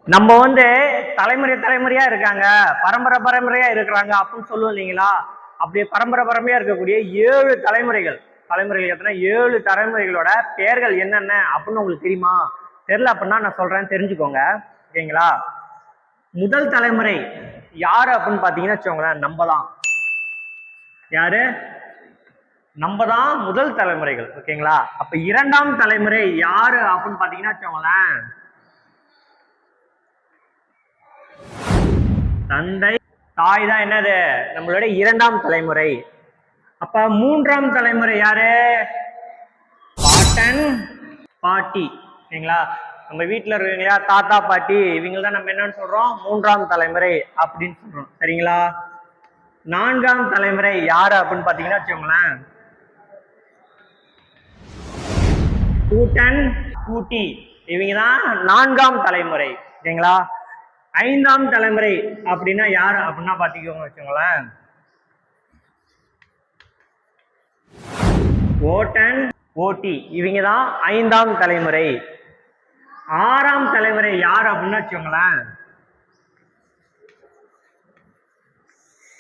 நம்ம வந்து தலைமுறை தலைமுறையா இருக்காங்க, பரம்பரை பரம்பரையா இருக்கிறாங்க அப்படின்னு சொல்லுவோம் இல்லைங்களா? அப்படி பரம்பரை பரம்பரையா இருக்கக்கூடிய 7 தலைமுறைகள். தலைமுறைகள் எத்தனை? 7 தலைமுறைகளோட பெயர்கள் என்னென்ன அப்படின்னு உங்களுக்கு தெரியுமா? தெரியல அப்படின்னா நான் சொல்றேன், தெரிஞ்சுக்கோங்க. ஓகேங்களா? முதல் தலைமுறை யாரு அப்படின்னு பாத்தீங்கன்னா வச்சுக்கோங்களேன், நம்ம தான். யாரு? நம்ம தான் முதல் தலைமுறைகள். ஓகேங்களா? அப்ப இரண்டாம் தலைமுறை யாரு அப்படின்னு பாத்தீங்கன்னா வச்சுக்கோங்களேன், தந்தை தாய் தான் என்னது நம்மளுடைய இரண்டாம் தலைமுறை. அப்ப மூன்றாம் தலைமுறை யாரு? பாட்டன் பாட்டி. ஓகேங்களா? நம்ம வீட்டுல இருக்கீங்களா தாத்தா பாட்டி, இவங்க தான் நம்ம என்னன்னு சொல்றோம், மூன்றாம் தலைமுறை அப்படின்னு சொல்றோம். சரிங்களா? நான்காம் தலைமுறை யாரு அப்படின்னு பாத்தீங்கன்னா வச்சுக்கோங்களேன், கூட்டன் கூட்டி, இவங்க தான் நான்காம் தலைமுறை. ஓகேங்களா? ஐந்தாம் தலைமுறை அப்படின்னா யாரு அப்படின்னா பாத்தீங்க வச்சுங்களேன், ஓட்டன் ஓட்டி, இவங்க தான் ஐந்தாம் தலைமுறை. ஆறாம் தலைமுறை யார் அப்படின்னு வச்சுக்கோங்களேன்,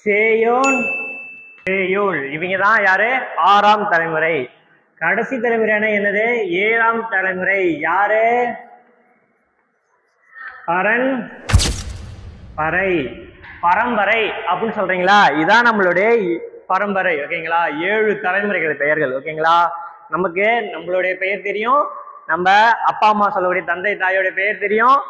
சேயோன் சேயோல், இவங்க தான் யாரு? ஆறாம் தலைமுறை. கடைசி தலைமுறையான என்னது? ஏழாம் தலைமுறை. யாரு? பரன் பறை பரம்பரை அப்படின்னு சொல்றீங்களா? இதான் நம்மளுடைய பரம்பரை. ஓகேங்களா? 7 தலைமுறைகள் பெயர்கள். ஓகேங்களா? நமக்கு நம்மளுடைய பெயர் தெரியும், நம்ம அப்பா அம்மா சொல்லக்கூடிய தந்தை தாயோட பெயர் தெரியும்,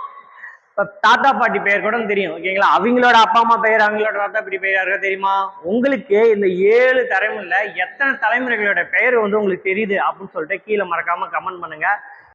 தாத்தா பாட்டி பெயர் கூட தெரியும். ஓகேங்களா? அவங்களோட அப்பா அம்மா பெயர், அவங்களோட தாத்தா பாட்டி பெயர் யாருக்கா தெரியுமா? உங்களுக்கு இந்த 7 தலைமுறையில எத்தனை தலைமுறைகளோட பெயர் வந்து உங்களுக்கு தெரியுது அப்படின்னு சொல்லிட்டு கீழே மறக்காம கமெண்ட் பண்ணுங்க.